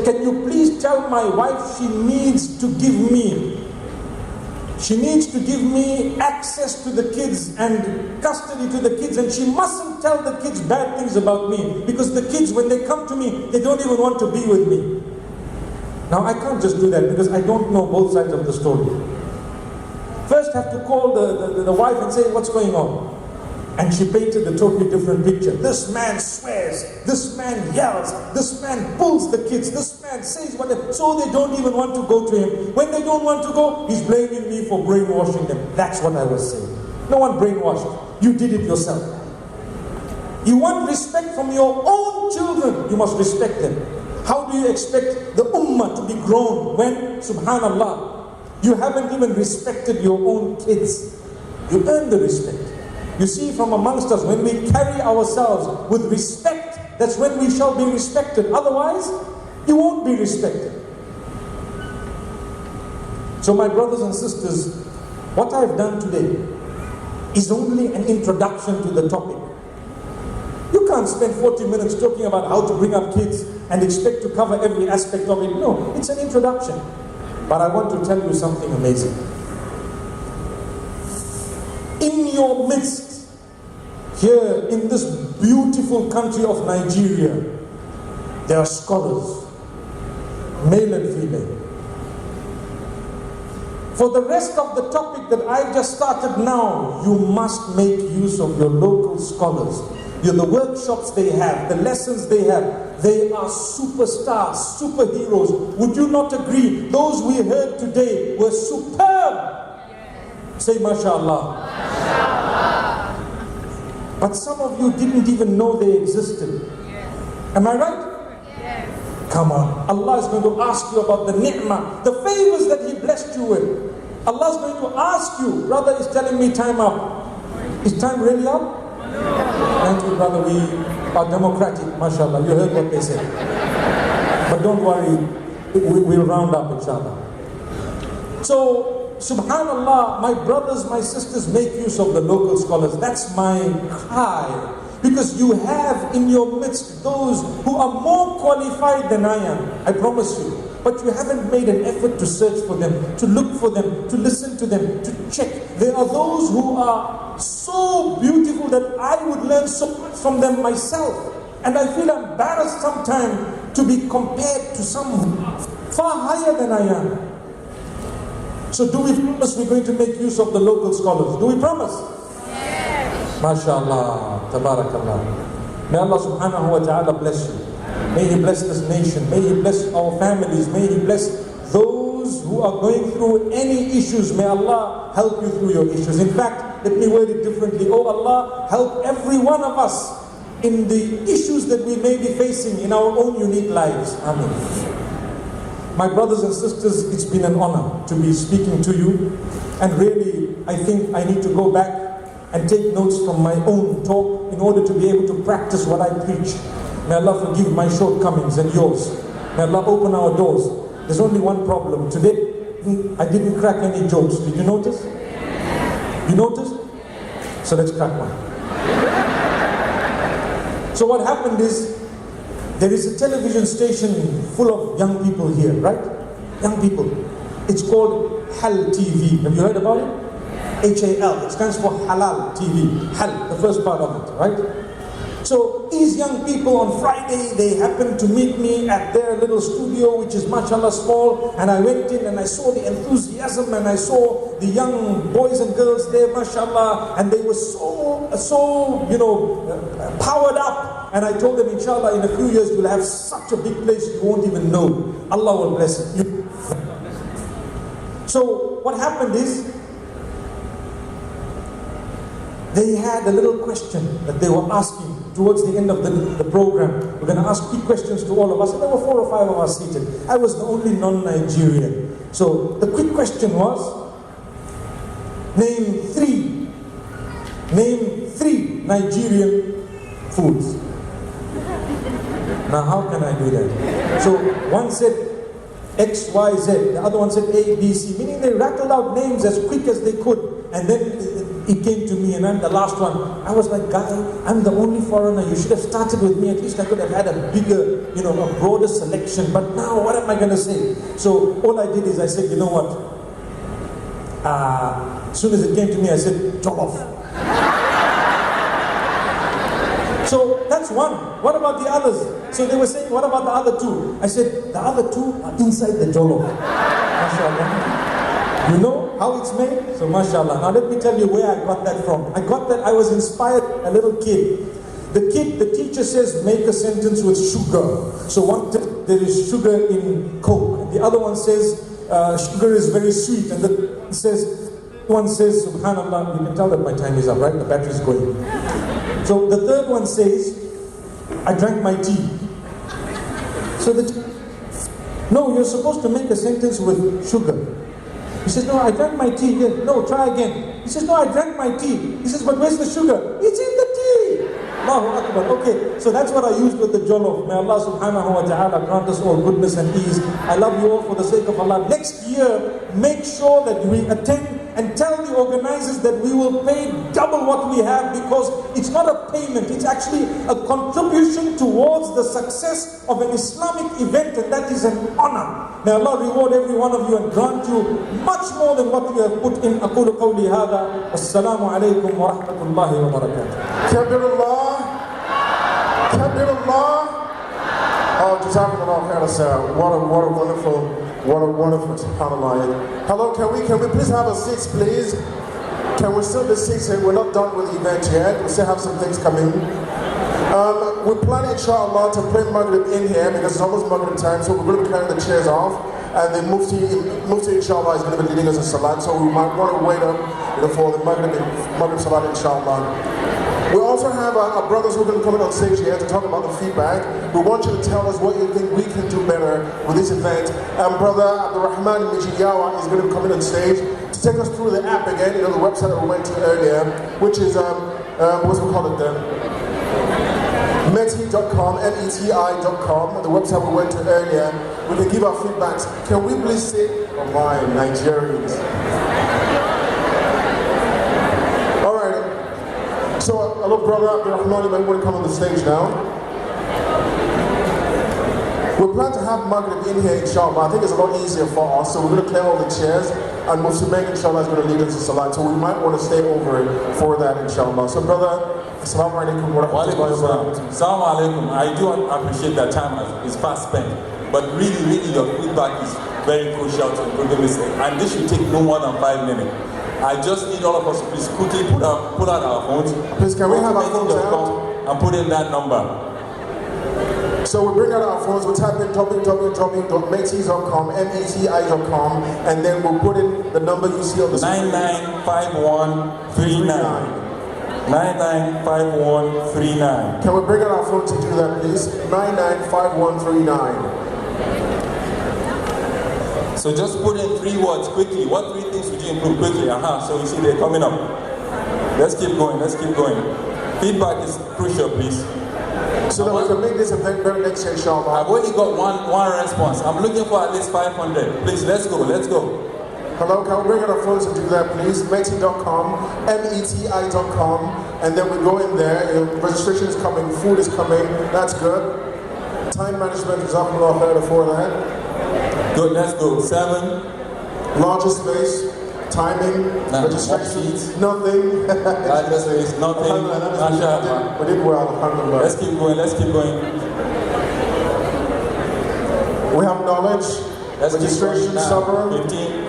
can you please tell my wife she needs to give me access to the kids and custody to the kids, and she mustn't tell the kids bad things about me, because the kids, when they come to me, they don't even want to be with me. Now I can't just do that because I don't know both sides of the story. First have to call the wife and say, what's going on? And she painted a totally different picture. This man swears, this man yells, this man pulls the kids, this man says whatever, so they don't even want to go to him. When they don't want to go, he's blaming me for brainwashing them. That's what I was saying. No one brainwashed. You did it yourself. You want respect from your own children, you must respect them. How do you expect the ummah to be grown when, subhanallah, you haven't even respected your own kids? You earn the respect. You see, from amongst us, when we carry ourselves with respect, that's when we shall be respected. Otherwise, you won't be respected. So my brothers and sisters, what I've done today is only an introduction to the topic. You can't spend 40 minutes talking about how to bring up kids and expect to cover every aspect of it. No, it's an introduction. But I want to tell you something amazing. In your midst, here in this beautiful country of Nigeria, there are scholars, male and female. For the rest of the topic that I just started now, you must make use of your local scholars. The workshops they have, the lessons they have, they are superstars, superheroes. Would you not agree? Those we heard today were superb. Say mashallah. But some of you didn't even know they existed. Am I right? Yes. Come on. Allah is going to ask you about the ni'mah, the favors that He blessed you with. Allah is going to ask you. Brother is telling me time up. Is time really up? No. Thank you, brother. We are democratic, mashallah. You heard what they said. But don't worry, we'll round up, inshallah. So, subhanallah, my brothers, my sisters, make use of the local scholars. That's my cry. Because you have in your midst those who are more qualified than I am. I promise you. But you haven't made an effort to search for them, to look for them, to listen to them, to check. There are those who are so beautiful that I would learn so much from them myself. And I feel embarrassed sometimes to be compared to some far higher than I am. So do we promise we're going to make use of the local scholars? Do we promise? Yes. MashaAllah, Tabarakallah. May Allah subhanahu wa ta'ala bless you. May He bless this nation. May He bless our families. May He bless those who are going through any issues. May Allah help you through your issues. In fact, let me word it differently. Oh Allah, help every one of us in the issues that we may be facing in our own unique lives. Amen. My brothers and sisters, it's been an honor to be speaking to you, and really I think I need to go back and take notes from my own talk in order to be able to practice what I preach. May Allah forgive my shortcomings and yours. May Allah open our doors. There's only one problem. Today, I didn't crack any jokes. Did you notice? You noticed? So let's crack one. So what happened is, there is a television station full of young people here, right? Young people. It's called HAL TV. Have you heard about it? HAL. It stands for Halal TV. HAL, the first part of it, right? So these young people on Friday, they happened to meet me at their little studio, which is mashallah small, and I went in and I saw the enthusiasm and I saw the young boys and girls there, mashallah, and they were so powered up. And I told them, inshallah, in a few years you'll have such a big place you won't even know. Allah will bless it. So what happened is, they had a little question that they were asking towards the end of the program. We're going to ask quick questions to all of us. And there were 4 or 5 of us seated. I was the only non-Nigerian. So the quick question was, name three Nigerian foods. Now how can I do that? So one said X, Y, Z. The other one said A, B, C. Meaning they rattled out names as quick as they could. And then he came to me and I'm the last one. I was like, guy, I'm the only foreigner. You should have started with me. At least I could have had a bigger, a broader selection. But now, what am I going to say? So all I did is I said, you know what? As soon as it came to me, I said, jollof. So that's one. What about the others? So they were saying, what about the other two? I said, the other two are inside the jollof. MashaAllah. You know how it's made? So mashallah. Now let me tell you where I got that from. I was inspired by a little kid. The teacher says, make a sentence with sugar. So there is sugar in Coke. The other one says, sugar is very sweet. And one says, subhanallah, you can tell that my time is up, right? The battery is going. So the third one says, I drank my tea. So no, you're supposed to make a sentence with sugar. He says, no, I drank my tea. Yes. No, try again. He says, no, I drank my tea. He says, but where's the sugar? It's in the tea. Allahu Akbar. Okay, so that's what I used with the jollof. May Allah subhanahu wa ta'ala grant us all goodness and ease. I love you all for the sake of Allah. Next year, make sure that we attend and tell the organizers that we will pay double what we have, because it's not a payment, it's actually a contribution towards the success of an Islamic event, and that is an honor. May Allah reward every one of you and grant you much more than what you have put in. أقول قولي هذا. السلام عليكم ورحمة الله وبركاته. Kabirullah. Kabirullah. Oh, Jazakallah khairan, sir. What a wonderful, subhanAllah. Hello, can we please have a seat, please? Can we still be seated? We're not done with the event yet. We still have some things coming. We're planning, inshallah, to play Maghrib in here because it's almost Maghrib time, so we're going to be clearing the chairs off. And the Mufti, inshallah, is going to be leading us in Salat, so we might want to wait up for the Maghrib Salat, inshallah. We also have our brothers who are going to come in on stage here to talk about the feedback. We want you to tell us what you think we can do better with this event. Brother Abdurrahman Mijiyawa is going to come in on stage to take us through the app again, the website that we went to earlier, which is, what's we call it then? Meti.com, METI.com, the website we went to earlier. We can give our feedbacks. Can we please say, oh my, Nigerians. So, hello brother Abdurrahman, you might want to come on the stage now. We plan to have Maghrib in here, inshallah. I think it's a lot easier for us, so we're going to clear all the chairs, and Mufti Menk, inshallah, is going to lead us to Salat, so we might want to stay over for that, inshallah. So brother, assalamu alaikum wa rahmatullahi wa barakatuh. Assalamu alaikum. I do appreciate that time is fast spent, but really your feedback is very crucial to improving this, and this should take no more than 5 minutes. I just need all of us to please quickly pull out our phones. Please, can we have our phones out? And put in that number. So we bring out our phones, we'll type in www.metis.com, METI.com, and then we'll put in the number you see on the screen. 995139. 995139. Can we bring out our phones to do that, please? 995139. So just put in 3 words quickly. What 3 things would you improve quickly? So you see they're coming up. Let's keep going. Feedback is crucial, please. So that we can make this event better next year, inshallah. I've only got one response. I'm looking for at least 500. Please, let's go. Hello, can we bring out our phones to do that, please? Meti.com, METI.com, and then we go in there. Registration is coming, food is coming. That's good. Time management is up a lot better for that. Good, let's go. 7. Larger space, timing, registration, nothing. Larger space, nothing. We did well, alhamdulillah. Let's keep going. We have knowledge, registration, supper. 15.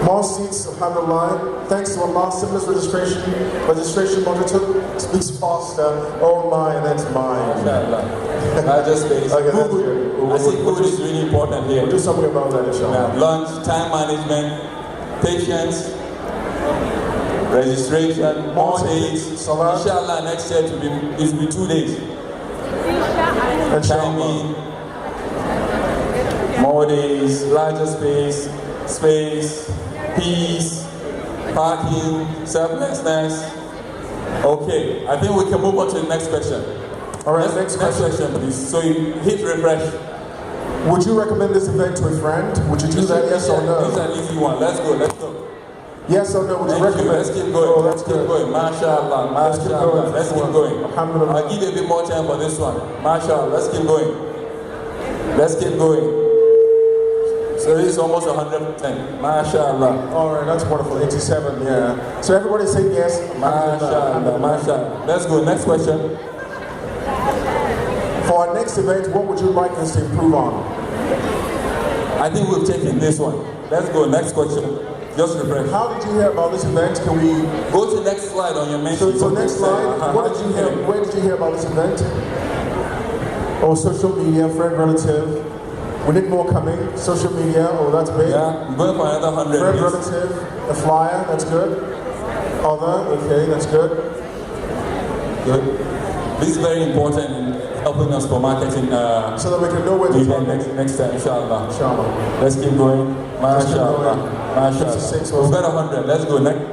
More seats, alhamdulillah. Thanks to Allah, seamless registration monitor speaks faster. Oh my, that's mine. Larger space. Okay, that's good. I think food is really important here. We'll do something about that, inshallah. Lunch, time management, patience, registration, more days. Inshallah, next year it will be 2 days. Timing, more days, larger space, peace, parking, selflessness. Okay, I think we can move on to the next question. All right, next question, please. So you hit refresh. Would you recommend this event to a friend? Would you do that, yes or no? This is an easy one. Let's go. Yes or no? Would you recommend? Let's keep going. Oh, Let's keep going. MashaAllah. MashaAllah. Let's keep going. Alhamdulillah. I'll give you a bit more time for this one. MashaAllah. Let's keep going. Let's keep going. So this is almost 110. MashaAllah. All right, that's wonderful. 87, yeah. So everybody say yes. MashaAllah. MashaAllah. Let's go. Next question. For our next event, what would you like us to improve on? I think we've taken this one. Let's go. Next question. Just refresh. How did you hear about this event? Can we go to the next slide on your menu? So next slide. What did you hear? Where did you hear about this event? Oh, social media, friend, relative. We need more coming. Social media. Oh, that's big. Yeah, I'm going for another 100. Friend, relative, a flyer. That's good. Other. Okay, that's good. Good. This is very important in helping us for marketing. So that we can know where to go next time, inshallah. Inshallah. Let's keep going. MashaAllah. MashaAllah. We've got 100. Let's go next.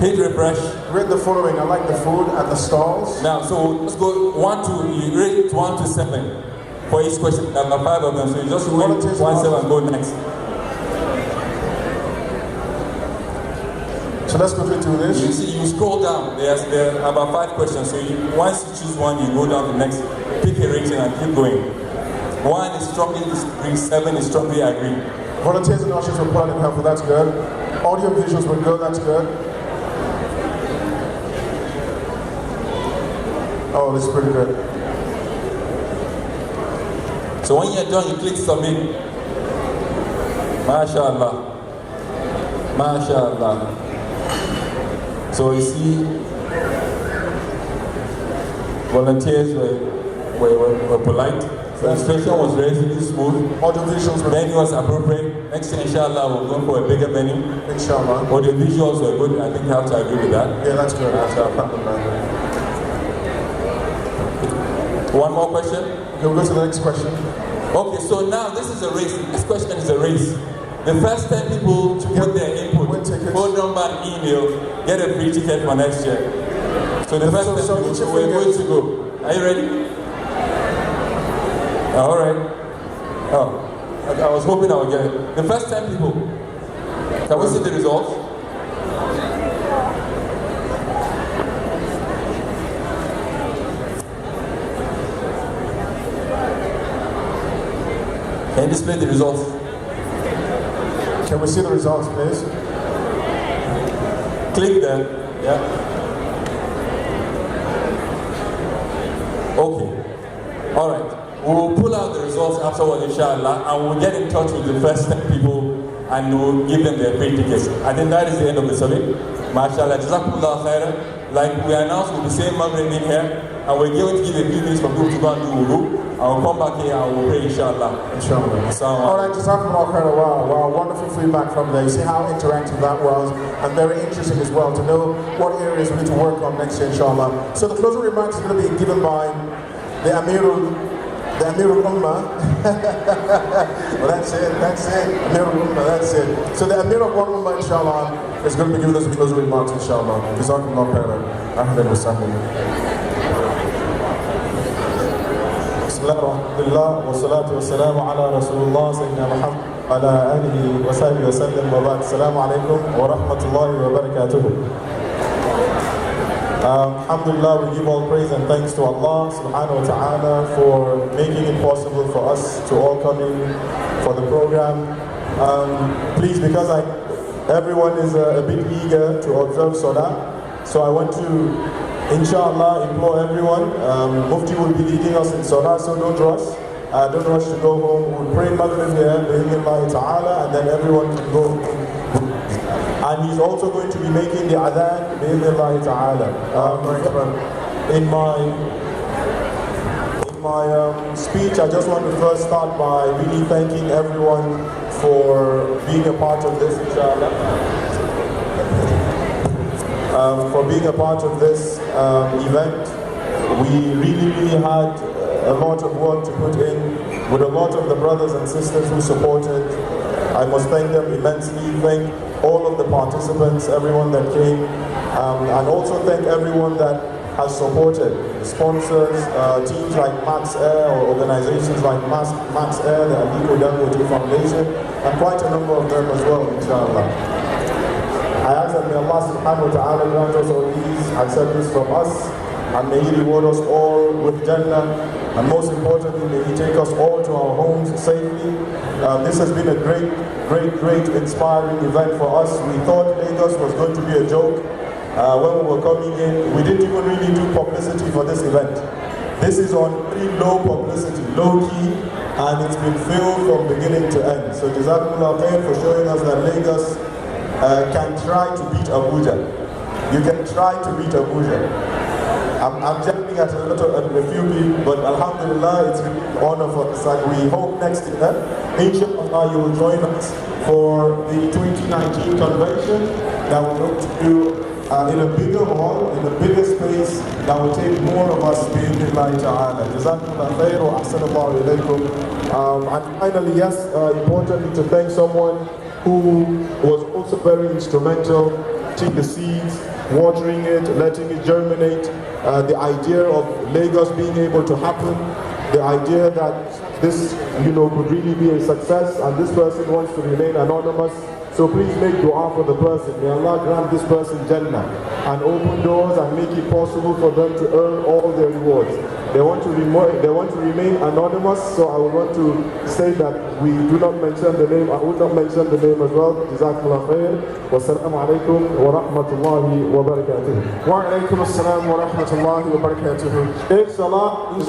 Hit refresh. Read the following. I like the food and the stalls. Now, so let's go 1 to, you rate 1 to 7 for each question. There are 5 of them, so you just wait 1, 7 and go next. So let's quickly do this. You see, you scroll down. There are about 5 questions. So once you choose one, you go down to the next, pick a rating and keep going. 1 is strongly disagree, 7 is strongly agree. Volunteers and ushers were quite helpful, that's good. Audio and visuals were good, that's good. Oh, this is pretty good. So when you're done, you click submit. MashaAllah. MashaAllah. So you see, volunteers were polite. Registration was relatively smooth. Audio visuals were venue was appropriate. Next year, inshallah, we're going for a bigger venue. Inshallah. Audio visuals were good. I think you have to agree with that. Yeah, that's good. One more question? Okay, we'll go to the next question. Okay, so now this is a race. This question is a race. The first 10 people to put their input, phone number and email, get a free ticket for next year. So the first 10 people, we're going to go. Are you ready? All right. Oh, I was hoping I would get it. The first 10 people. Can we see the results? Can you display the results? Can we see the results, please? Click there. Yeah. Okay. All right. We'll pull out the results afterward, inshallah, and we'll get in touch with the first 10 people and we'll give them their free tickets. I think that is the end of the survey. MashaAllah, Jazakumullah khairan. Like we announced, we'll be saying Maghrib in here, and we're going to give a few minutes for people to go and do wudu. I will come back here and we'll pray, inshallah. Inshallah. All right, Jazakumullah khairan. Wow, wonderful feedback from there. You see how interactive that was, and very interesting as well to know what areas we need to work on next year, inshallah. So the closing remarks is going to be given by the Amir al-Ummah. Well, that's it. Amir al-Ummah, that's it. So the Amir of 1Ummah, inshallah, is going to be giving us the closing remarks, inshallah. Jazakumullah khairan. Ahlan wa sahlan. Bismillah, wa salatu wa salamu ala Rasulullah, Sayyidina Muhammad, ala alihi wa sahbihi wa sallam, wa ba'd. Assalamu alaikum wa rahmatullahi wa barakatuhu. Alhamdulillah, we give all praise and thanks to Allah subhanahu wa ta'ala for making it possible for us to all come in for the program. Please, because everyone is a bit eager to observe Salah, so I want to, inshallah, implore everyone. Mufti will be leading us in Salah, so don't rush. Don't rush to go home. We'll pray Maghrib here, bi'idhnillahi ta'ala, and then everyone can go home. And he's also going to be making the adhan bi'idhnillahi ta'ala. In my speech, I just want to first start by really thanking everyone for being a part of this, inshallah. For being a part of this event. We really had a lot of work to put in with a lot of the brothers and sisters who supported. I must thank them immensely, thank all of the participants, everyone that came, and also thank everyone that has supported, sponsors, teams like Max Air or organizations like Max Air, the Aliko Dangote Foundation, and quite a number of them as well, inshallah. I ask that may Allah subhanahu wa ta'ala grant us all these acceptance from us, and may He reward us all with Jannah, and most importantly, may He take us all to our homes safely. This has been a great inspiring event for us. We thought Lagos was going to be a joke. When we were coming in, we didn't even really do publicity for this event. This is on pretty low publicity, low key, and it's been filled from beginning to end. So Jazakumullah khair for showing us that Lagos can try to beat Abuja. You can try to beat Abuja. I'm jumping at a few people, but Alhamdulillah, it's really an honor for us. And we hope next year, inshallah, you will join us for the 2019 convention that we're going to do in a bigger hall, in a bigger space that will take more of us bi'idhnillahi ta'ala. Jazakumullah khair wa ahsanallahu ilaykum. And finally, yes, importantly to thank someone who was also very instrumental, taking the seeds, watering it, letting it germinate, the idea of Lagos being able to happen, the idea that this, could really be a success, and this person wants to remain anonymous. So please make dua for the person. May Allah grant this person Jannah and open doors and make it possible for them to earn all their rewards. They want to remain anonymous, so I would want to say that we do not mention the name. I would not mention the name as well. Jazakallah khair. Wassalamu alaikum wa rahmatullahi wa barakatuh. Wa alaikum assalam wa rahmatullahi wa barakatuh. Inshallah.